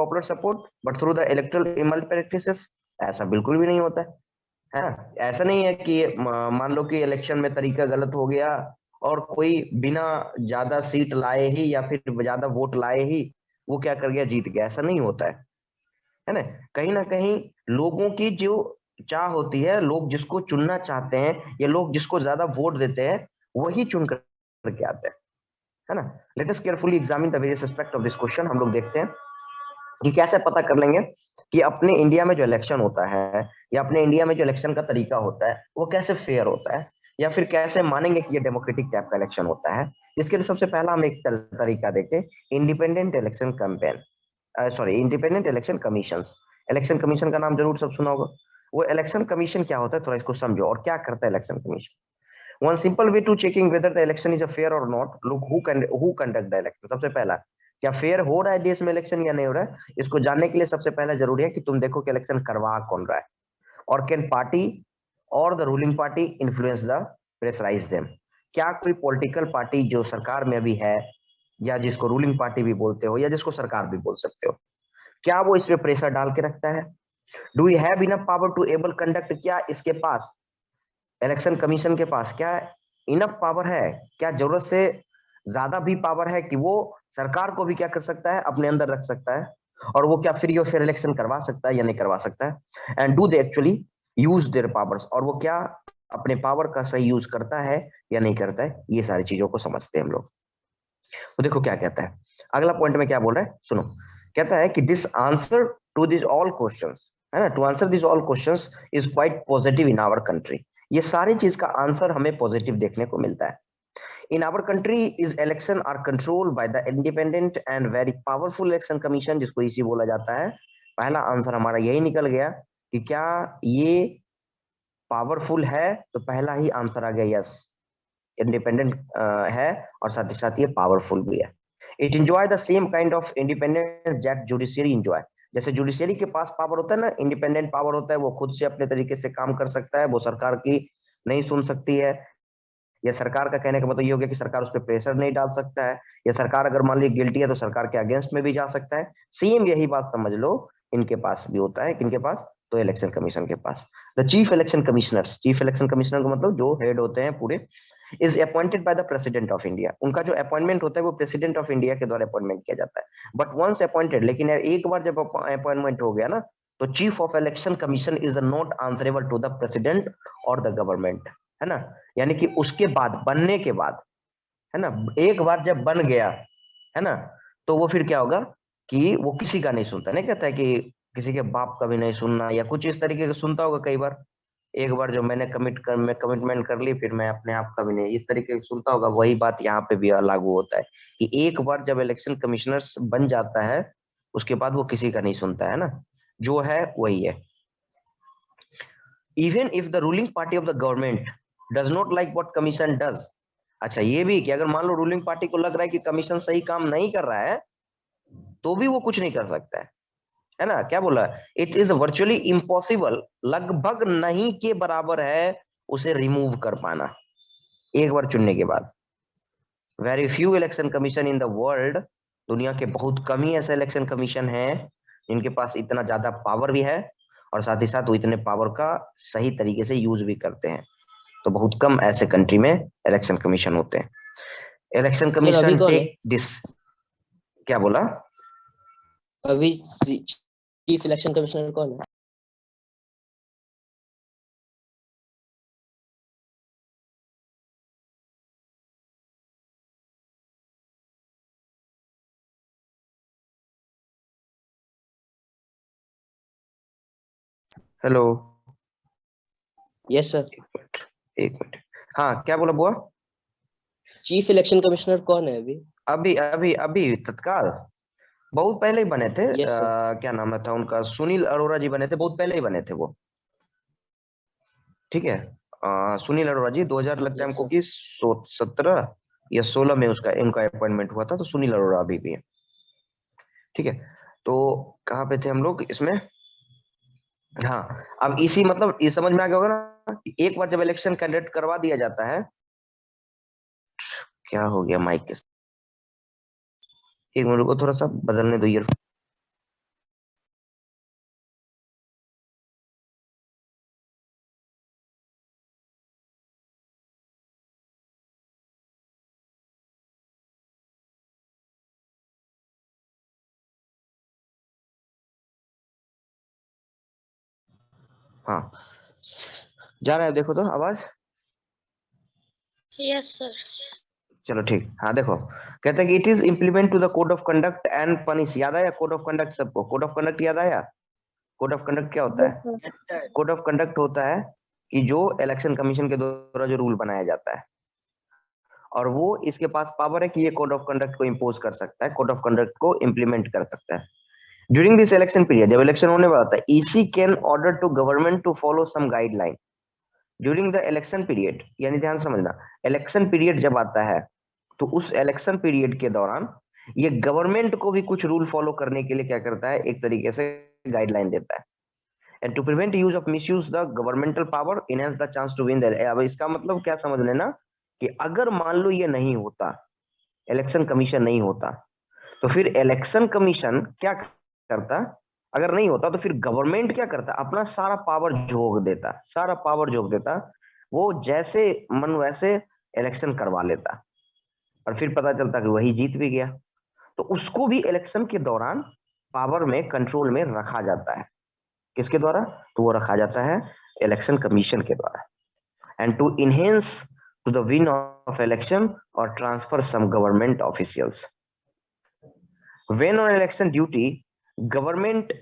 Popular support but through the electoral email practices, ऐसा बिल्कुल भी नहीं होता है ना। ऐसा नहीं है कि मान लो कि इलेक्शन में तरीका गलत हो गया और कोई बिना ज्यादा सीट लाए ही या फिर ज्यादा वोट लाए ही वो क्या कर गया, जीत गया, ऐसा नहीं होता है ना कहीं लोगों की जो चाह होती है, लोग जिसको चुनना चाहते हैं या लोग जिसको ज्यादा वोट देते हैं वही चुन करके आते हैं, है ना। Let us carefully examine the various aspect of this question. हम लोग देखते हैं कि कैसे पता कर लेंगे कि अपने इंडिया में जो इलेक्शन होता है या अपने इंडिया में जो इलेक्शन का तरीका होता है वो कैसे फेयर होता है, या फिर कैसे मानेंगे कि ये डेमोक्रेटिक टाइप का इलेक्शन होता है। इसके लिए सबसे पहला हम एक तरीका देखते हैं, independent election campaign, sorry independent election commission. Election commission का नाम जरूर सब सुना होगा। वो इलेक्शन कमीशन क्या होता है थोड़ा इसको समझो, और क्या करता है election commission. One simple way to checking whether the election is a fair और not, look who conduct the election. सबसे पहला, क्या फेयर हो रहा है देश में इलेक्शन या नहीं हो रहा है, इसको जानने के लिए सबसे पहले जरूरी है कि तुम देखो कि इलेक्शन करवा कौन रहा है, और कैन पार्टी और the ruling party influence the pressurise them. क्या कोई पॉलिटिकल पार्टी जो सरकार में अभी है, या जिसको रूलिंग पार्टी भी बोलते हो या जिसको सरकार भी बोल सकते हो, क्या वो इस पे प्रेशर डाल के रखता है। Do you have enough power to able conduct, क्या इसके पास, इलेक्शन कमीशन के पास क्या इनफ पावर है, क्या जरूरत से ज्यादा भी पावर है कि वो सरकार को भी क्या कर सकता है, अपने अंदर रख सकता है, और वो क्या फ्री और फेयर इलेक्शन करवा सकता है या नहीं करवा सकता है। And do they actually use their powers, और वो क्या अपने पावर का सही यूज करता है या नहीं करता है। ये सारी चीजों को समझते हैं हम लोग। तो देखो क्या कहता है अगला पॉइंट में, क्या बोल रहा है सुनो। कहता है कि this answer to this all questions, है ना, to answer this all questions is quite positive in our country. ये सारी चीज का आंसर हमें पॉजिटिव देखने को मिलता है। In our country is election are controlled by the independent and very powerful election commission, जिसको इसी बोला जाता है। पहला आंसर हमारा यही निकल गया कि क्या ये पावरफुल है, तो पहला ही आंसर आ गया यस, इंडिपेंडेंट है और साथ ही साथ ये पावरफुल भी है। It enjoy the same kind of independence that judiciary enjoy. जैसे जुडिशियरी के पास पावर होता है ना, इंडिपेंडेंट पावर होता है, वो खुद से अपने तरीके से काम कर सकता है, वो सरकार की नहीं सुन सकती है, या सरकार का कहने का मतलब ये हो गया कि सरकार उस पर प्रेशर नहीं डाल सकता है, या सरकार अगर मान ली गिल्टी है तो सरकार के अगेंस्ट में भी जा सकता है। सेम यही बात समझ लो इनके पास भी होता है, किनके पास, तो इलेक्शन कमीशन के पास। The chief election commissioners, chief election commissioner का मतलब जो हेड होते हैं पूरे, is appointed by the president of India. उनका जो अपॉइंटमेंट होता है वो प्रेसिडेंट ऑफ इंडिया के द्वारा अपॉइंटमेंट किया जाता है। बट वंस अपॉइंटेड, लेकिन एक बार जब अपॉइंटमेंट हो गया ना, तो chief of election commission is not answerable to the president और द गवर्नमेंट, है ना। यानी कि उसके बाद, बनने के बाद, है ना, एक बार जब बन गया, है ना, तो वो फिर क्या होगा कि वो किसी का नहीं सुनता। नहीं कहता है कि किसी के बाप का भी नहीं सुनना, या कुछ इस तरीके का सुनता होगा कई बार। एक बार जो मैंने मैं कमिटमेंट कर ली, फिर मैं अपने आप का भी नहीं, इस तरीके से सुनता होगा। वही बात यहाँ पे भी लागू होता है कि एक बार जब इलेक्शन कमिश्नर बन जाता है, उसके बाद वो किसी का नहीं सुनता, है ना, जो है वही है। Even if the ruling party of the government does not like what commission does. अच्छा ये भी कि अगर मान लो रूलिंग पार्टी को लग रहा है कि कमीशन सही काम नहीं कर रहा है, तो भी वो कुछ नहीं कर सकता है ना। क्या बोला, इट इज वर्चुअली इम्पॉसिबल, लगभग नहीं के बराबर है उसे रिमूव कर पाना एक बार चुनने के बाद। Very few election commission in the world, दुनिया के बहुत कम ही ऐसे इलेक्शन कमीशन हैं जिनके पास इतना ज्यादा पावर भी है, और साथ ही साथ वो इतने पावर का सही तरीके से यूज भी करते हैं। तो बहुत कम ऐसे कंट्री में इलेक्शन कमीशन होते हैं। इलेक्शन सर अभी कमीशन कौन है? टेक दिस, क्या बोला, अभी चीफ इलेक्शन कमिश्नर कौन है? Hello, yes sir. एक मिनट, हाँ क्या बोला बुआ। चीफ इलेक्शन कमिश्नर कौन है अभी? अभी अभी अभी तत्काल बहुत पहले ही बने थे, यस सर। क्या नाम था उनका, सुनील अरोड़ा जी बने थे, बहुत पहले ही बने थे वो। ठीक है, सुनील अरोड़ा जी 2000 लगता है यस हमको सर। कि 17 या 16 में उसका इनका अपॉइंटमेंट हुआ था, तो सुनील अरोड़ा अभी भी है। ठीक है, तो कहाँ पे थे हम लोग इसमें। हाँ, अब इसी मतलब ये समझ में आ गया होगा ना कि एक बार जब इलेक्शन कैंडिडेट करवा दिया जाता है, क्या हो गया माइक के, एक मिनट को थोड़ा सा बदलने दो ईयर। हाँ जा रहा है, देखो तो आवाज। Yes sir. चलो ठीक, हाँ देखो, कहते हैं कि it is implement to the code of conduct and punish. याद आया कोड ऑफ कंडक्ट सबको? कोड ऑफ कंडक्ट याद आया? कोड ऑफ कंडक्ट क्या होता है? कोड ऑफ कंडक्ट होता है कि जो इलेक्शन कमीशन के द्वारा जो रूल बनाया जाता है, और वो इसके पास पावर है कि ये कोड ऑफ कंडक्ट को इंपोज कर सकता है, कोड ऑफ कंडक्ट को इंप्लीमेंट कर सकता है। ड्यूरिंग दिस इलेक्शन पीरियड, जब इलेक्शन होने वाला होता है, EC can order to government to follow some guideline during the election period. यानी ध्यान समझना, इलेक्शन पीरियड जब आता है तो उस इलेक्शन पीरियड के दौरान ये गवर्नमेंट को भी कुछ रूल फॉलो करने के लिए क्या करता है, एक तरीके से गाइडलाइन देता है। And to prevent use of misuse the governmental power, enhance the chance to win the. अब इसका मतलब क्या समझ लेना कि अगर मान लो ये नहीं होता, इलेक्शन कमीशन नहीं होता, तो फिर इलेक्शन कमीशन क्या करता? अगर नहीं होता तो फिर गवर्नमेंट क्या करता? अपना सारा पावर झोंक देता, सारा पावर झोंक देता, वो जैसे मन वैसे इलेक्शन करवा लेता, और फिर पता चलता कि वही जीत भी गया। तो उसको भी इलेक्शन के दौरान पावर में, कंट्रोल में रखा जाता है। किसके द्वारा? तो वो रखा जाता है इलेक्शन कमीशन के द्वारा। And to enhance to the win of election और transfer some government officials. When on election duty, government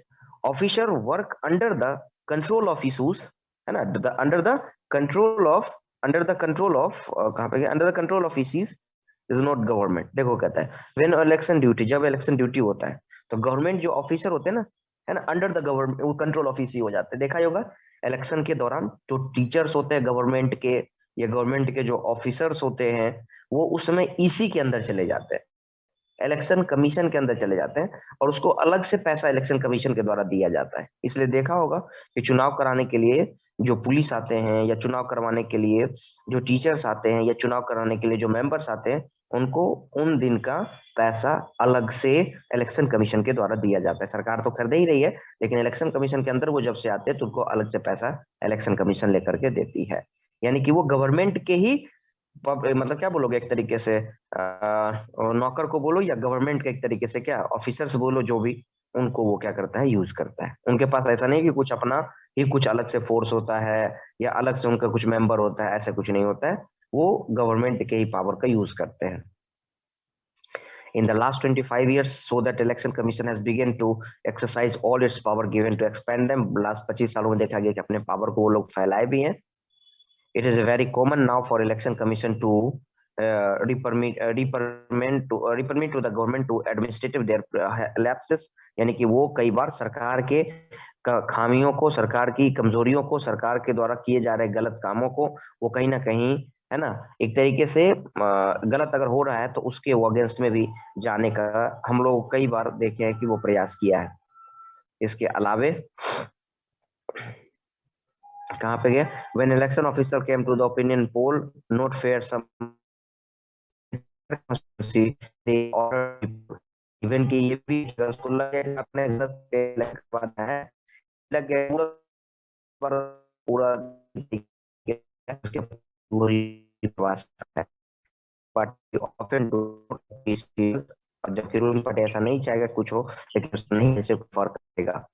officer work under the control of issues, है ना, under the control of कहाँ पे गया? Under the control of issues is not government। देखो कहता है when election duty, जब election duty होता है तो गवर्नमेंट जो ऑफिसर होते हैं ना, है ना, अंडर द गवर्नमेंट, वो कंट्रोल ऑफ इसी हो जाते हैं। देखा ही होगा इलेक्शन के दौरान जो टीचर्स होते हैं गवर्नमेंट के, या गवर्नमेंट के जो ऑफिसर्स होते हैं, वो उस समय ईसी के अंदर चले जाते हैं, इलेक्शन कमीशन के अंदर चले जाते हैं, और उसको अलग से पैसा इलेक्शन कमीशन के द्वारा दिया जाता है। इसलिए देखा होगा कि चुनाव कराने के लिए जो पुलिस आते हैं, या चुनाव करवाने के लिए जो टीचर्स आते हैं, या चुनाव कराने के लिए जो मेंबर्स आते हैं, उनको उन दिन का पैसा अलग से इलेक्शन कमीशन के द्वारा दिया जाता है। सरकार तो कर दे ही रही है, लेकिन इलेक्शन कमीशन के अंदर वो जब से आते हैं तो उनको अलग से पैसा इलेक्शन कमीशन लेकर के देती है। यानी कि वो गवर्नमेंट के ही मतलब क्या बोलोगे, एक तरीके से नौकर को बोलो, या गवर्नमेंट के एक तरीके से क्या ऑफिसर्स बोलो, जो भी, उनको वो क्या करता है, यूज करता है। उनके पास ऐसा नहीं कि कुछ अपना ही कुछ अलग से फोर्स होता है, या अलग से उनका कुछ मेंबर होता है, ऐसा कुछ नहीं होता है। वो गवर्नमेंट के ही पावर का यूज करते हैं। In the last 25 years, so that election commission has begun to exercise all its power given to expand them। Last 25 सालों में देखा गया कि अपने पावर को वो लोग फैलाए भी हैं। It is very common now for election commission to repermit to the government to administrative their lapses। यानी कि वो कई बार सरकार के खामियों को, सरकार की कमजोरियों को, सरकार के द्वारा किए जा रहे गलत कामों को, वो कहीं ना कहीं, है ना, एक तरीके से गलत अगर हो रहा है तो उसके वो अगेंस्ट में भी जाने का हम लोग कई बार देखे हैं कि वो प्रयास किया है। इसके अलावे कहाँ पे गया? When election officer came to the opinion poll, not fair some they order even कि ये भी उसको लगे कि अपने गलत करवाना है, लगे पूरा पूरा उसके पूरी प्रवास है, बट ऑफन डू और जबकि रूलिंग पार्टी ऐसा नहीं चाहेगा कुछ हो, लेकिन नहीं ऐसे फर्क पड़ेगा,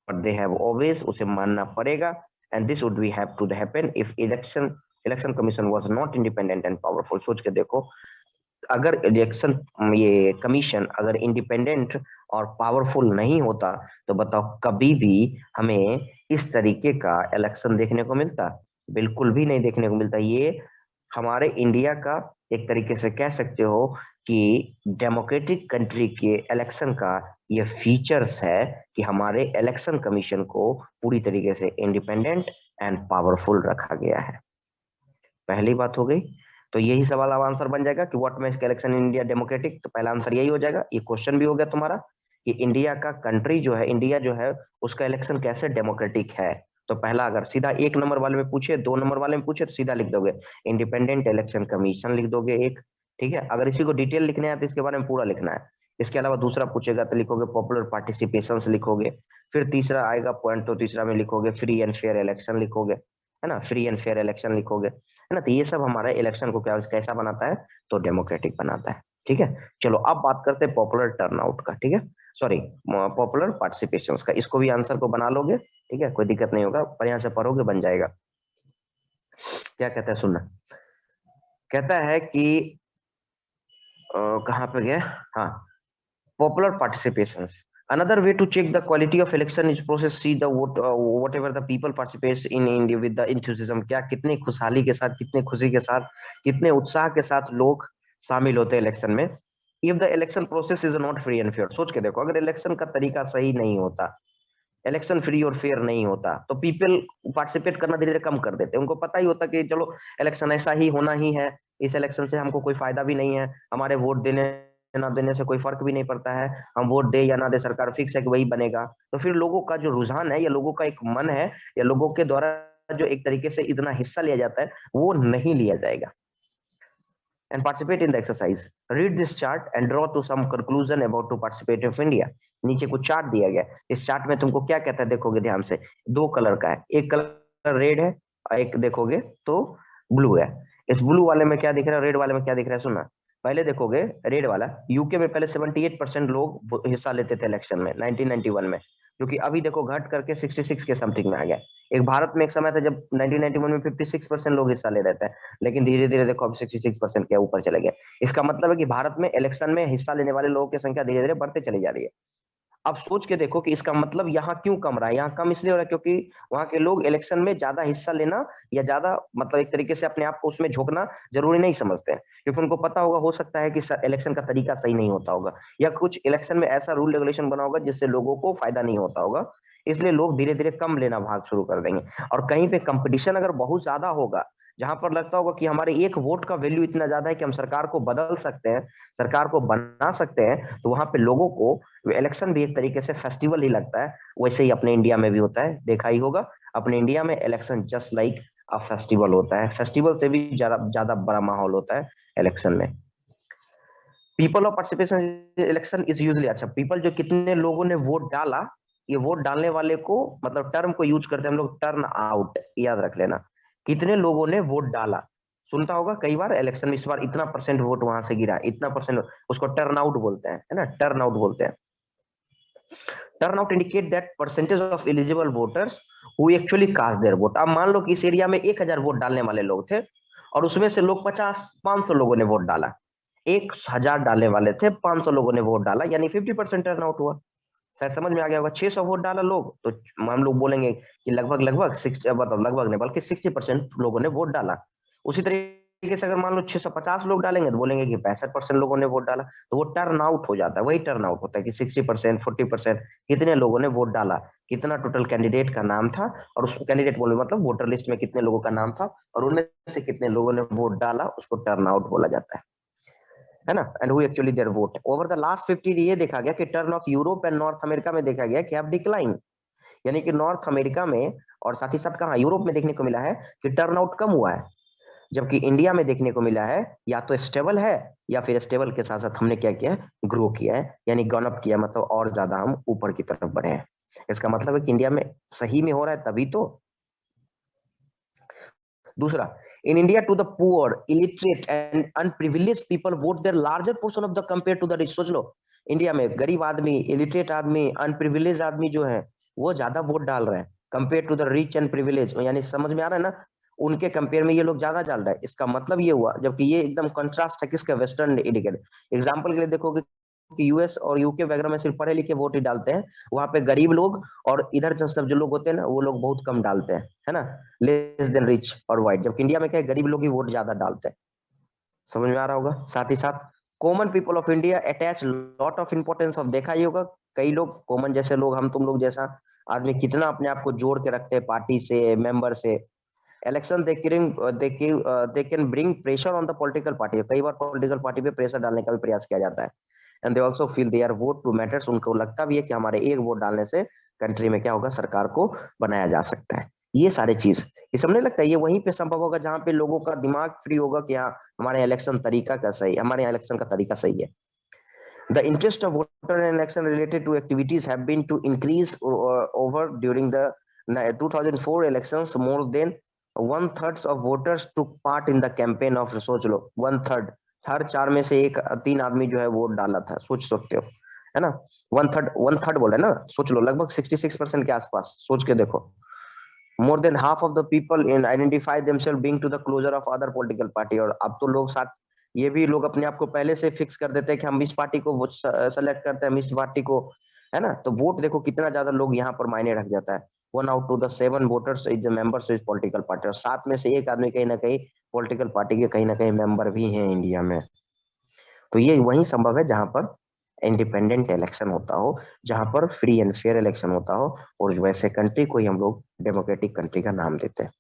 बट दे हैव ऑलवेज, उसे मानना पड़ेगा। And this would be have to happen if election commission was not independent and powerful। सोच के देखो, अगर इलेक्शन ये कमीशन अगर इंडिपेंडेंट और पावरफुल नहीं होता तो बताओ कभी भी हमें इस तरीके का इलेक्शन देखने को मिलता? बिल्कुल भी नहीं देखने को मिलता। ये हमारे इंडिया का एक तरीके से कह सकते हो कि डेमोक्रेटिक कंट्री के इलेक्शन का ये फीचर्स है कि हमारे इलेक्शन कमीशन को पूरी तरीके से इंडिपेंडेंट एंड पावरफुल रखा गया है। पहली बात हो गई। तो यही सवाल अब आंसर बन जाएगा कि what makes election in India democratic. तो पहला आंसर यही हो जाएगा। ये क्वेश्चन भी हो गया तुम्हारा कि इंडिया का कंट्री जो है, इंडिया जो है, उसका इलेक्शन कैसे डेमोक्रेटिक है। तो पहला, अगर सीधा 1 नंबर वाले में पूछे, 2 नंबर वाले में पूछे, तो सीधा लिख दोगे इंडिपेंडेंट इलेक्शन कमीशन लिख दोगे एक, ठीक है। अगर इसी को डिटेल लिखना है तो इसके बारे में पूरा लिखना है। इसके अलावा दूसरा पूछेगा तो लिखोगे पॉपुलर पार्टिसिपेशन लिखोगे। फिर तीसरा आएगा पॉइंट, तो तीसरा में लिखोगे फ्री एंड फेयर इलेक्शन लिखोगे, है ना, फ्री एंड फेयर इलेक्शन लिखोगे, है ना। तो ये सब हमारे इलेक्शन को क्या कैसा बनाता है, तो डेमोक्रेटिक बनाता है। ठीक है, चलो अब बात करते हैं पॉपुलर टर्नआउट का। ठीक है, सॉरी, पॉपुलर पार्टिसिपेशन का। इसको भी आंसर को बना लोगे, ठीक है, कोई दिक्कत नहीं होगा, पर यहाँ से पढ़ोगे बन जाएगा। क्या कहता है सुनना, कहता है कि कहाँ पे गया, हाँ, popular participations. Another way to check the quality of election is process see the vote whatever the people participates in India with the enthusiasm. क्या कितनी खुशहाली के साथ, कितने खुशी के साथ, कितने उत्साह के साथ लोग शामिल होते हैं इलेक्शन में। If the election process is not free and fair, सोच के देखो, अगर इलेक्शन का तरीका सही नहीं होता, इलेक्शन फ्री और फेयर नहीं होता, तो पीपल पार्टिसिपेट करना धीरे धीरे कम कर देते। उनको पता ही होता कि चलो इलेक्शन ऐसा ही होना ही है, इस इलेक्शन से हमको कोई फायदा भी नहीं है, हमारे वोट देने ना देने से कोई फर्क भी नहीं पड़ता है, हम वोट दे या ना दे सरकार फिक्स है कि वही बनेगा। तो फिर लोगों का जो रुझान है या लोगों का एक मन है या लोगों के द्वारा जो एक तरीके से इतना हिस्सा लिया जाता है वो नहीं लिया जाएगा। And participate in the exercise. Read this chart and draw to some conclusion about to participate of India. नीचे कुछ चार्ट दिया गया, इस चार्ट में तुमको क्या कहता है देखोगे ध्यान से, दो कलर का है, एक कलर रेड है और एक देखोगे तो ब्लू है। इस ब्लू वाले में क्या दिख रहा है, रेड वाले में क्या दिख रहा है, सुनना। पहले देखोगे रेड वाला, यूके में पहले 78% लोग हिस्सा लेते थे इलेक्शन में 1991 में, जो कि अभी देखो घट करके 66 के समथिंग में आ गया। एक भारत में एक समय था जब 1991 में 56% लोग हिस्सा ले रहे थे, लेकिन धीरे धीरे देखो अब 66% के ऊपर चले गए। इसका मतलब है कि भारत में इलेक्शन में हिस्सा लेने वाले लोगों की संख्या धीरे धीरे बढ़ते चली जा रही है। अब सोच के देखो कि इसका मतलब यहाँ क्यों कम रहा है, यहाँ कम इसलिए हो रहा है क्योंकि वहां के लोग इलेक्शन में ज्यादा हिस्सा लेना या ज्यादा मतलब एक तरीके से अपने आप को उसमें झोंकना जरूरी नहीं समझते हैं, क्योंकि उनको पता होगा हो सकता है कि इलेक्शन का तरीका सही नहीं होता होगा या कुछ इलेक्शन में ऐसा रूल रेगुलेशन बना होगा जिससे लोगों को फायदा नहीं होता होगा, इसलिए लोग धीरे धीरे कम लेना भाग शुरू कर देंगे। और कहीं पे कंपटीशन अगर बहुत ज्यादा होगा, जहां पर लगता होगा कि हमारे एक वोट का वैल्यू इतना ज्यादा है कि हम सरकार को बदल सकते हैं, सरकार को बना सकते हैं, तो वहां पे लोगों को इलेक्शन भी एक तरीके से फेस्टिवल ही लगता है। वैसे ही अपने इंडिया में भी होता है, देखा ही होगा, अपने इंडिया में election just like a festival होता है, फेस्टिवल से भी ज्यादा ज्यादा बड़ा माहौल होता है इलेक्शन में। People of participation election is usually, अच्छा पीपल जो कितने लोगों ने वोट डाला, ये वोट डालने वाले को मतलब टर्म को यूज करते हैं हम लोग टर्न आउट, याद रख लेना, कितने लोगों ने वोट डाला। सुनता होगा कई बार इलेक्शन में इस बार इतना परसेंट वोट वहां से गिरा, इतना परसेंट, उसको टर्न आउट बोलते हैं, है ना, टर्न आउट बोलते हैं। Turn out indicate that percentage of eligible voters who actually cast their vote. अब मान लो कि इस एरिया में 1000 वोट डालने वाले लोग थे और उसमें से लोग 500 लोगों ने वोट डाला, 1000 डालने वाले थे, 500 लोगों ने वोट डाला, यानी 50% टर्न आउट हुआ। शायद समझ में आ गया होगा। 600 वोट डाला लोग, तो हम लोग बोलेंगे कि लगभग लगभग 60, मतलब लगभग नहीं बल्कि 60% लोगों ने वोट डाला। उसी तरीके से अगर मान लो 650 लोग डालेंगे तो बोलेंगे कि 65% लोगों ने वोट डाला, तो वो टर्न आउट हो जाता है। वही टर्न आउट होता है कि 60%, 40% कितने लोगों ने वोट डाला, कितना टोटल कैंडिडेट का नाम था, और उस कैंडिडेट बोले मतलब वोटर लिस्ट में कितने लोगों का नाम था और उनमें से कितने लोगों ने वोट डाला, उसको टर्न आउट बोला जाता है ना। And who actually their vote over the last 50 ये देखा गया कि turn off Europe and north America में देखा गया कि हैव डिक्लाइन, यानी कि नॉर्थ अमेरिका में और साथ ही साथ कहा यूरोप में देखने को मिला है कि टर्न आउट कम हुआ है, जबकि इंडिया में देखने को मिला है या तो स्टेबल है या फिर स्टेबल के साथ साथ हमने क्या किया है, ग्रो किया है, यानी गन अप किया, मतलब और ज्यादा हम ऊपर की तरफ बढ़े हैं। इसका मतलब है कि इंडिया में सही में हो रहा है तभी तो। दूसरा, in India to the poor, illiterate and unprivileged people vote their larger portion of the compared to the rich। सोच लो इंडिया में गरीब आदमी, इलिटरेट आदमी, अनप्रिविलेज आदमी जो है वो ज्यादा वोट डाल रहे हैं compare to the rich and privilege, यानी समझ में आ रहा है ना, उनके कंपेयर में ये लोग ज्यादा डाल रहे हैं। इसका मतलब ये हुआ, जबकि ये एकदम कंट्रास्ट है किसका, वेस्टर्न इंडिकेटर। एग्जाम्पल के लिए देखोगे कि यूएस और यूके वगैरह में सिर्फ पढ़े लिखे वोट ही डालते हैं, वहां पे गरीब लोग और इधर जो सब जो लोग होते हैं ना वो लोग बहुत कम डालते हैं, है ना, लेस देन रिच और वाइट, जबकि इंडिया में क्या है, गरीब लोग ही वोट ज्यादा डालते हैं। समझ में आ रहा होगा। साथ ही साथ common people of India attach lot of importance of, देखा ही होगा कई लोग कॉमन जैसे लोग, हम तुम लोग जैसा आदमी कितना अपने आप को जोड़ के रखते हैं पार्टी से, मेंबर से। Election they can bring pressure on the political party, कई बार पॉलिटिकल पार्टी पे प्रेशर डालने का भी प्रयास किया जाता है। And they also feel their vote to matters, उनको लगता भी है कि हमारे एक वोट डालने से कंट्री में क्या होगा, सरकार को बनाया जा सकता है। ये सारे चीज, ये सब नहीं लगता ये वहीं पे संभव होगा जहां पे लोगों का दिमाग फ्री होगा कि हाँ हमारे इलेक्शन तरीका का सही, हमारे यहाँ इलेक्शन का तरीका सही है। The interest of voter in election related to activities have been to increase over during the 2004 elections. More than 1/3 of voters took part in the campaign of, सोच लो 1/3, हर 4 में से 3 आदमी जो है वोट डाला था, सोच सकते हो, है ना। वन थर्ड बोल रहे हैं ना, सोच लो लगभग 66% के आसपास, सोच के देखो। More than half of the people in identify themselves being to the closer of other political party. और अब तो लोग साथ ये भी लोग अपने आप को पहले से फिक्स कर देते हैं कि हम इस पार्टी को सेलेक्ट करते हैं, हम इस पार्टी को, है ना। तो वोट देखो कितना ज्यादा लोग यहाँ पर मायने रख जाता है। 1 out of 7 voters is the members is political party. और 7 में से 1 आदमी कहीं ना कहीं पॉलिटिकल पार्टी के कहीं ना कहीं मेंबर भी हैं इंडिया में। तो ये वही संभव है जहां पर इंडिपेंडेंट इलेक्शन होता हो, जहां पर फ्री एंड फेयर इलेक्शन होता हो, और वैसे कंट्री को ही हम लोग डेमोक्रेटिक कंट्री का नाम देते हैं।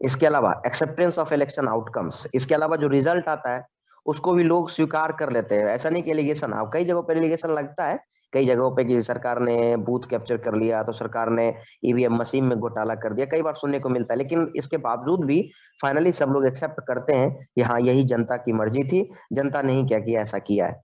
इसके अलावा एक्सेप्टेंस ऑफ इलेक्शन आउटकम्स, इसके अलावा जो रिजल्ट आता है उसको भी लोग स्वीकार कर लेते हैं। ऐसा नहीं कि एलिगेशन, अब कई जगहों पर एलिगेशन लगता है, कई जगहों पे कि सरकार ने बूथ कैप्चर कर लिया, तो सरकार ने ईवीएम मशीन में घोटाला कर दिया, कई बार सुनने को मिलता है। लेकिन इसके बावजूद भी फाइनली सब लोग एक्सेप्ट करते हैं कि हाँ यही जनता की मर्जी थी, जनता ने ही क्या किया, ऐसा किया है।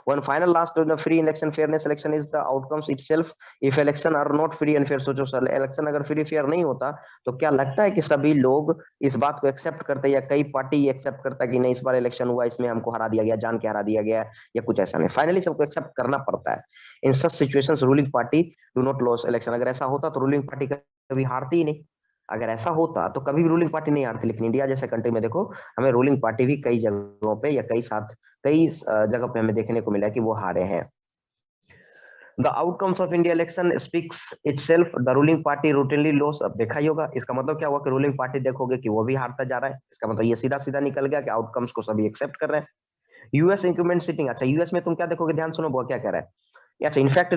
One final last on the free election fairness election is the outcomes itself. If election are not free and fair, सोचो सर इलेक्शन अगर फ्री फेयर नहीं होता तो क्या लगता है कि सभी लोग इस बात को एक्सेप्ट करते, या कई पार्टी एक्सेप्ट करता कि नहीं इस बार इलेक्शन हुआ इसमें हमको हरा दिया गया, जान के हरा दिया गया, या कुछ ऐसा नहीं। फाइनली सबको एक्सेप्ट करना पड़ता है। In such situations ruling party do not lose election. अगर ऐसा होता तो रूलिंग पार्टी कभी हारती ही नहीं। अगर ऐसा होता तो कभी भी रूलिंग पार्टी नहीं हारती। लेकिन इंडिया जैसे कंट्री में देखो, हमें रूलिंग पार्टी भी कई जगहों पे या कई जगह पे हमें देखने को मिला कि वो हारे हैं। The outcomes of India election speaks itself. The ruling party routinely loss. अब देखा ही होगा, इसका मतलब क्या हुआ कि रूलिंग पार्टी देखोगे कि वो भी हारता जा रहा है। इसका मतलब ये सीधा सीधा निकल गया कि आउटकम्स को सभी एक्सेप्ट कर रहे हैं। यूएस इंक्रीमेंट सीटिंग, अच्छा यूएस में तुम क्या देखोगे, ध्यान सुनो वो क्या कह रहा है। अच्छा, इनफैक्ट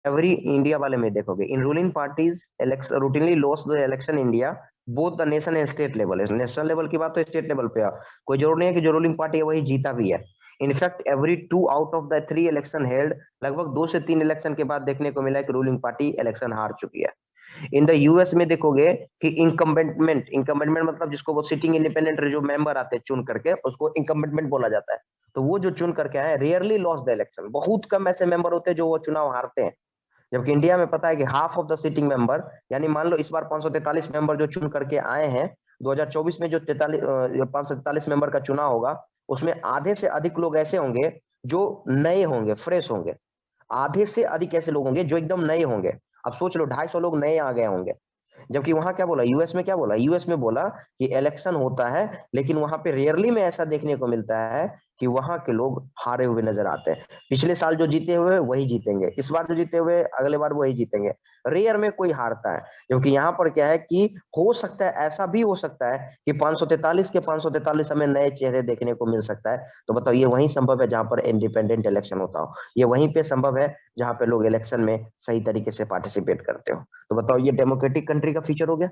एवरी इंडिया वाले में देखोगे, in ruling parties routinely lose the election India both the nation and state level. National level की बात तो स्टेट लेवल पे है, कोई जरूर नहीं है कि जो रूलिंग पार्टी है वही जीता भी है। In fact every 2 out of the 3 election held, लगभग 2 से 3 इलेक्शन के बाद देखने को मिला है कि रूलिंग पार्टी इलेक्शन हार चुकी है। इन द यूएस में देखोगे कि इंकम्बेंटमेंट मतलब जिसको वो सिटिंग इंडिपेंडेंट जो मेंबर आते हैं चुन करके, उसको इंकम्बेंटमेंट बोला जाता है। तो वो जो चुन करके आए रियरली लॉस द इलेक्शन, बहुत कम ऐसे मेंबर होते हैं जो वो चुनाव हारते हैं। जबकि इंडिया में पता है कि half of the sitting member, यानी मान लो इस बार 543 मेंबर जो चुन करके आए हैं, 2024 में जो 543 मेंबर का चुनाव होगा उसमें आधे से अधिक लोग ऐसे होंगे जो नए होंगे, फ्रेश होंगे। आधे से अधिक ऐसे लोग होंगे जो एकदम नए होंगे। अब सोच लो 250 लोग नए आ गए होंगे। जबकि वहां क्या बोला, यूएस में क्या बोला, यूएस में बोला कि इलेक्शन होता है, लेकिन वहां पे रेयरली में ऐसा देखने को मिलता है कि वहां के लोग हारे हुए नजर आते हैं। पिछले साल जो जीते हुए वही जीतेंगे, इस बार जो जीते हुए अगले बार वही जीतेंगे। रेयर में कोई हारता है। क्योंकि यहाँ पर क्या है कि हो सकता है, ऐसा भी हो सकता है कि 543 के 543 हमें नए चेहरे देखने को मिल सकता है। तो बताओ ये वही संभव है जहां पर इंडिपेंडेंट इलेक्शन होता हो, ये वहीं पे संभव है जहां पे लोग इलेक्शन में सही तरीके से पार्टिसिपेट करते हो। तो बताओ ये डेमोक्रेटिक कंट्री का फीचर हो गया।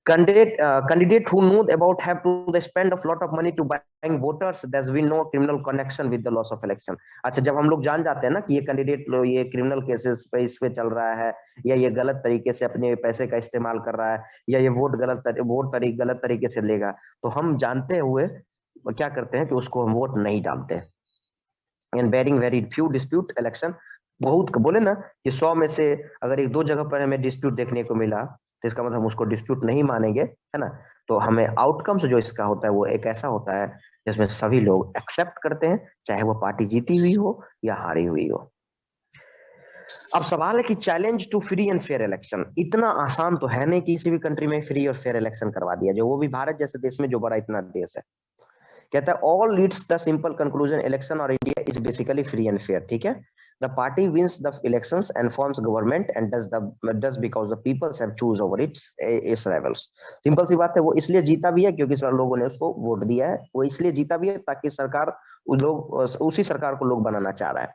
Candidate who know about have to they spend a lot of money to buying voters, there's we no criminal connection with the loss of election। अच्छा, जब हम लोग जान जाते हैं ना कि ये कैंडिडेट ये क्रिमिनल केसेस पे इस पे चल रहा है, या ये गलत तरीके से अपने पैसे का इस्तेमाल कर रहा है, या ये गलत तरीके से लेगा, तो हम जानते हुए क्या करते हैं कि उसको हम वोट नहीं डालते। And barring very few dispute election, बहुत बोले ना कि 100 में से अगर 1-2 जगह पर हमें डिस्प्यूट देखने को मिला तो इसका मतलब हम उसको डिस्प्यूट नहीं मानेंगे, है ना। तो हमें आउटकम्स जो इसका होता है वो एक ऐसा होता है जिसमें सभी लोग एक्सेप्ट करते हैं, चाहे वो पार्टी जीती हुई हो या हारी हुई हो। अब सवाल है कि challenge to free and fair election, इतना आसान तो है नहीं कि किसी भी कंट्री में फ्री और फेयर इलेक्शन करवा दिया जो, वो भी भारत जैसे देश में जो बड़ा इतना देश है। कहता है all leads the simple conclusion election और India is basically free and fair. ठीक है, the party wins the elections and forms government and does because the peoples have choose over its rivals. Simple सी बात है, वो इसलिए जीता भी है क्योंकि सर लोगों ने उसको वोट दिया है, वो इसलिए जीता भी है ताकि सरकार लोग उसी सरकार को लोग बनाना चाह रहा है।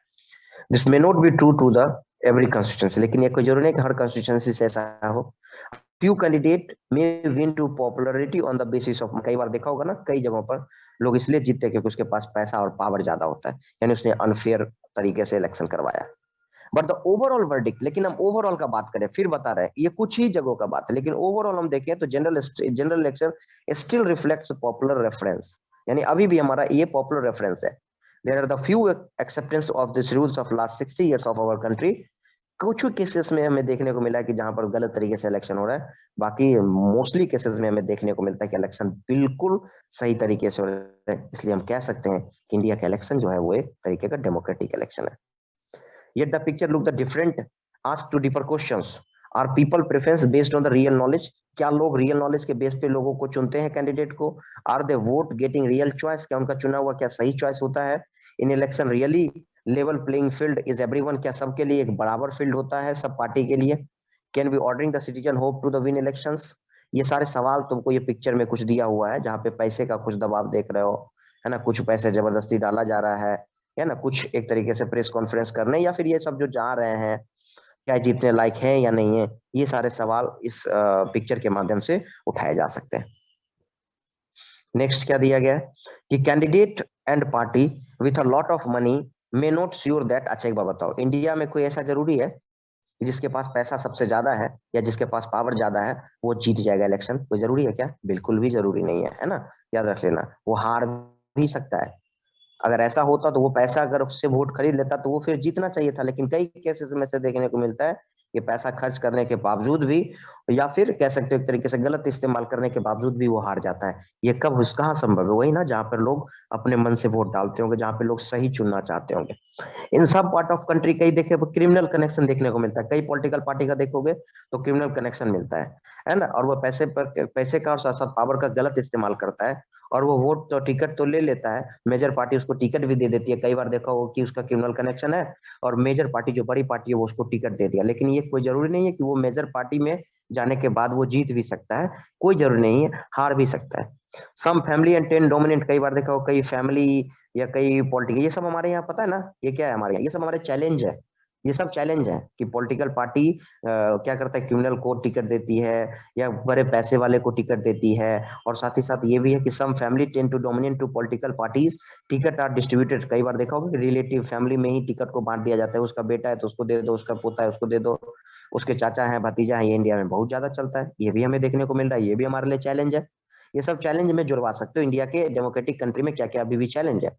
This may not be true to the every constituency, लेकिन ये कोई जरूरी नहीं कि हर कंस्टिट्यूंसी से ऐसा हो। Few candidate may win to popularity on the basis of, कई बार देखा होगा ना कई जगहों पर लोग इसलिए जीतते क्योंकि उसके पास पैसा और पावर ज्यादा होता है, यानी उसने अनफेयर तरीके से इलेक्शन करवाया। बट द ओवरऑल वर्डिक्ट, लेकिन हम ओवरऑल का बात करें, फिर बता रहे हैं ये कुछ ही जगहों का बात है, लेकिन ओवरऑल हम देखें तो general election still reflects popular reference, यानी अभी भी हमारा ये पॉपुलर रेफरेंस है। There are the few acceptance of this rules of last 60 years of our country कुछ केसेस में हमें देखने को मिला है कि जहां पर गलत तरीके से इलेक्शन हो रहा है, बाकी मोस्टली केसेस में हमें देखने को मिलता है कि इलेक्शन बिल्कुल सही तरीके से हो रहा है। इसलिए हम कह सकते हैं कि इंडिया का इलेक्शन जो है वो एक तरीके का डेमोक्रेटिक इलेक्शन है। Yet the picture look the different. Ask to deeper questions. Are people preference based on the real knowledge? क्या लोग रियल नॉलेज के बेस पे लोगों को चुनते हैं कैंडिडेट को? Are they vote getting real choice? क्या उनका चुना हुआ क्या सही चॉइस होता है? In election really level playing field is everyone? क्या सबके लिए एक बराबर फील्ड होता है सब पार्टी के लिए? Can be ordering the citizen hope to the win elections? ये सारे सवाल तुमको ये पिक्चर में कुछ दिया हुआ है, जहाँ पे पैसे का कुछ दबाव देख रहे हो, है ना, कुछ पैसे जबरदस्ती डाला जा रहा है ना, कुछ एक तरीके से प्रेस कॉन्फ्रेंस करने, या फिर ये सब जो जा रहे हैं क्या जीतने लायक है या नहीं है, ये सारे सवाल इस पिक्चर के माध्यम से उठाए जा सकते हैं। नेक्स्ट क्या दिया गया है कि candidate and party with a lot of money may not sure that. अच्छा एक बात बताओ, इंडिया में कोई ऐसा जरूरी है कि जिसके पास पैसा सबसे ज्यादा है या जिसके पास पावर ज्यादा है वो जीत जाएगा इलेक्शन? कोई जरूरी है क्या? बिल्कुल भी जरूरी नहीं है ना, याद रख लेना। वो हार भी सकता है। अगर ऐसा होता तो वो पैसा अगर उससे वोट खरीद लेता तो वो फिर जीतना चाहिए था, लेकिन कई केसेस में से देखने को मिलता है कि पैसा खर्च करने के बावजूद भी, या फिर कह सकते हो एक तरीके से गलत इस्तेमाल करने के बावजूद भी वो हार जाता है। ये कब कहाँ संभव है? वही ना जहाँ पर लोग अपने मन से वोट डालते होंगे, जहाँ पे लोग सही चुनना चाहते होंगे। इन सब पार्ट ऑफ कंट्री कई देखे क्रिमिनल कनेक्शन देखने को मिलता है। कई पॉलिटिकल पार्टी का देखोगे तो क्रिमिनल कनेक्शन मिलता है ना, और वो पैसे का और साथ साथ पावर का गलत इस्तेमाल करता है, और वो वोट तो टिकट तो ले लेता है, मेजर पार्टी उसको टिकट भी दे देती है। कई बार देखा हो कि उसका क्रिमिनल कनेक्शन है और मेजर पार्टी जो बड़ी पार्टी है वो उसको टिकट दे दिया, लेकिन ये कोई जरूरी नहीं है कि वो मेजर पार्टी में जाने के बाद वो जीत भी सकता है, कोई जरूरी नहीं है, हार भी सकता है। Some family and tend dominant, कई बार देखा हो कई फैमिली या कई पॉलिटिकल, ये सब हमारे यहाँ पता है ना, ये क्या है हमारे यहाँ, ये सब हमारे चैलेंज है। ये सब चैलेंज है कि पॉलिटिकल पार्टी क्या करता है, क्रिमिनल को टिकट देती है या बड़े पैसे वाले को टिकट देती है, और साथ ही साथ ये भी है कि some family tend to dominate to political parties, ticket are distributed. कई बार देखा होगा कि रिलेटिव फैमिली में ही टिकट को बांट दिया जाता है, उसका बेटा है तो उसको दे दो, उसका पोता है उसको दे दो, उसके चाचा है भतीजा है। ये इंडिया में बहुत ज्यादा चलता है, ये भी हमें देखने को मिल रहा है, ये भी हमारे लिए चैलेंज है। ये सब चैलेंज में जुड़वा सकते हो इंडिया के डेमोक्रेटिक कंट्री में क्या क्या अभी भी चैलेंज है।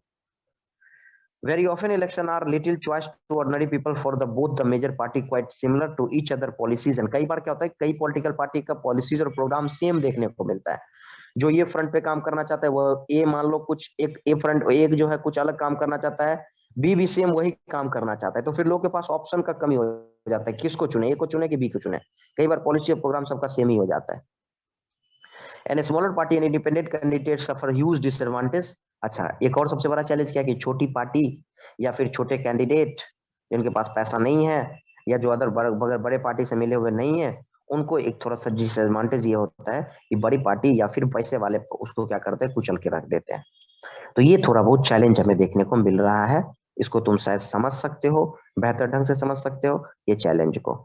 Very often election are little choice to ordinary people for the both the major party quite similar to each other policies, and कई बार क्या होता है कई पॉलिटिकल पार्टी का पॉलिसीज और प्रोग्राम सेम देखने को मिलता है। जो ये फ्रंट पे काम करना चाहता है वो ए, मान लो कुछ एक ए फ्रंट एक जो है कुछ अलग काम करना चाहता है, बी भी सेम वही काम करना चाहता है, तो फिर लोग के पास ऑप्शन का कमी हो जाता है, किसको चुने, ए को चुने कि बी को चुने। कई बार पॉलिसी और प्रोग्राम सबका सेम ही हो जाता है। And smaller party and independent candidate suffer huge disadvantage. अच्छा एक और सबसे बड़ा चैलेंज क्या है कि छोटी पार्टी या फिर छोटे कैंडिडेट जिनके पास पैसा नहीं है या जो अदर बड़े बड़े पार्टी से मिले हुए नहीं है, उनको एक थोड़ा सा डिसएडवांटेज ये होता है कि बड़ी पार्टी या फिर पैसे वाले उसको क्या करते हैं, कुचल के रख देते हैं। तो ये थोड़ा बहुत चैलेंज हमें देखने को मिल रहा है, इसको तुम शायद समझ सकते हो, बेहतर ढंग से समझ सकते हो ये चैलेंज को।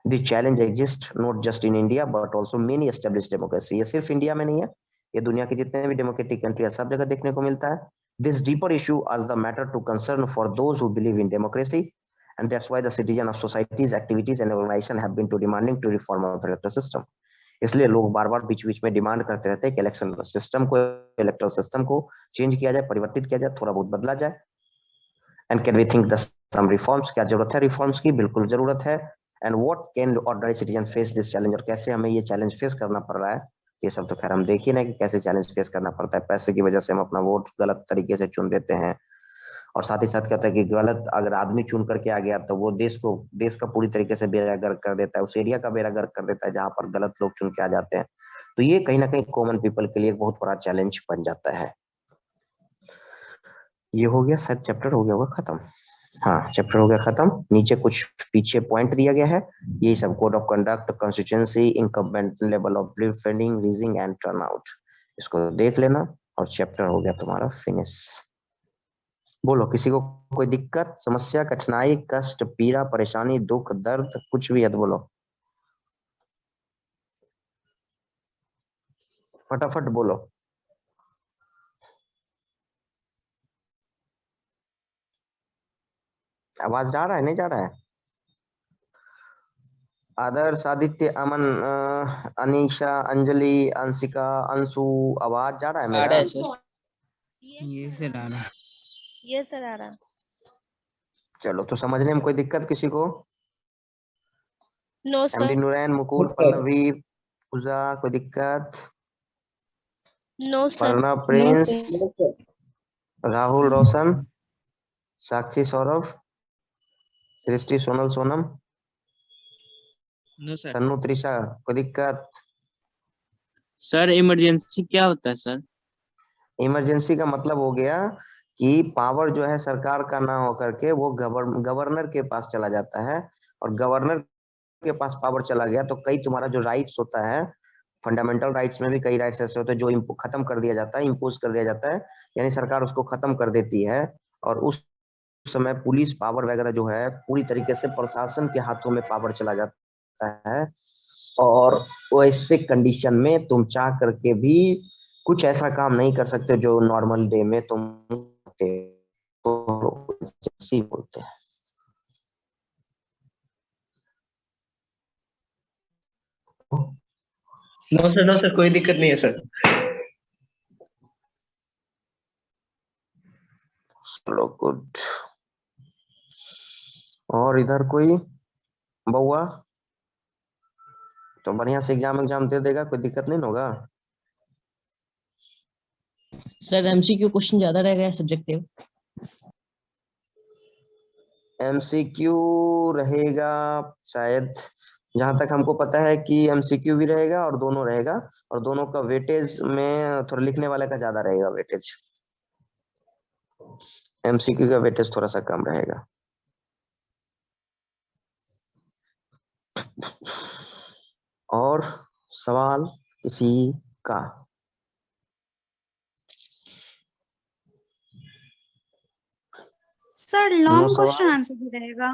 The challenge exists not just in India but also many established democracy। ये सिर्फ इंडिया में नहीं है, ये दुनिया के जितने भी डेमोक्रेटिक कंट्री है सब जगह देखने को मिलता है। This deeper issue as the matter to concern for those who believe in democracy, and that's why the citizen of societies, activities and organization have been to demanding to reform of electoral system। इसलिए लोग बार बार बीच बीच में demand करते रहते हैं कि election system को, electoral system को change किया जाए, परिवर्तित किया जाए, थोड़ा बहुत बदला जाए। And can we think the some reforms, क्या जरूरत है रिफॉर्म्स की? बिल्कुल जरूरत है। And what can ordinary citizen face this challenge, और कैसे हमें ये चैलेंज फेस करना पड़ रहा है, ये सब तो खैर हम देखिए ना कि कैसे चैलेंज फेस करना पड़ता है। पैसे की वजह से हम अपना वोट गलत तरीके से चुन देते हैं, और साथ ही साथ क्या होता है कि गलत अगर आदमी चुन करके आ गया तो वो देश का पूरी तरीके से बेड़ा गर्क कर देता है, उस एरिया का बेड़ा गर्क कर देता है जहां पर गलत लोग चुन के आ जाते हैं। तो ये कहीं ना कहीं कॉमन पीपल के लिए एक बहुत बड़ा चैलेंज बन जाता है। ये हो गया, शायद चैप्टर हो गया होगा खत्म। हाँ चैप्टर हो गया खत्म। नीचे कुछ पीछे पॉइंट दिया गया है, यही सब code of conduct, constituency, incumbent level of defending, rigging and turnout, इसको देख लेना और चैप्टर हो गया तुम्हारा फिनिश। बोलो किसी को कोई दिक्कत, समस्या, कठिनाई, कष्ट, पीड़ा, परेशानी, दुख, दर्द, कुछ भी है तो बोलो, फटाफट बोलो। आवाज जा रहा है नहीं जा रहा है? आदर्श, आदित्य, अमन, अनीशा, अंजलि, अंशिका, अंशु, आवाज जा रहा है आ मेरा? रहा है सर। ये सर आ रहा। ये सर आ रहा। चलो तो समझने में कोई दिक्कत किसी को? No MD sir. Nurain, Mukul, sir. Pallavi, Pooja, कोई दिक्कत? No sir. Pranav, Prince, Rahul, Roshan, Sakshi, Saurabh, Srishti, Sonal, Sonam, no sir. Tannu, Trisha, कोई दिक्कत? सर इमरजेंसी क्या होता है सर? इमरजेंसी का मतलब हो गया कि पावर जो है सरकार का ना होकर के वो गवर्नर के पास चला जाता है, और गवर्नर के पास पावर चला गया तो कई तुम्हारा जो राइट्स होता है, फंडामेंटल राइट्स में भी कई राइट्स ऐसे होते हैं जो खत्म कर दिया जाता है, इम्पोज कर दिया जाता है, यानी सरकार उसको खत्म कर देती है। और उस समय पुलिस पावर वगैरह जो है पूरी तरीके से प्रशासन के हाथों में पावर चला जाता है, और वैसे कंडीशन में तुम चाह करके भी कुछ ऐसा काम नहीं कर सकते जो नॉर्मल डे में तुम करते हो, तो बोलते हैं। नो सर कोई दिक्कत नहीं है सर। चलो गुड। और इधर कोई बउआ तो बढ़िया से एग्जाम दे देगा, कोई दिक्कत नहीं ना होगा? सर एमसीक्यू क्वेश्चन ज्यादा रहेगा या सब्जेक्टिव? एमसीक्यू रहेगा शायद, जहां तक हमको पता है कि एमसीक्यू भी रहेगा और दोनों रहेगा, और दोनों का वेटेज में थोड़ा लिखने वाले का ज्यादा रहेगा वेटेज, एमसीक्यू का वेटेज थोड़ा सा कम रहेगा। और सवाल किसी का? सर नो लॉन्ग सवाल? क्वेश्चन आंसर भी रहेगा?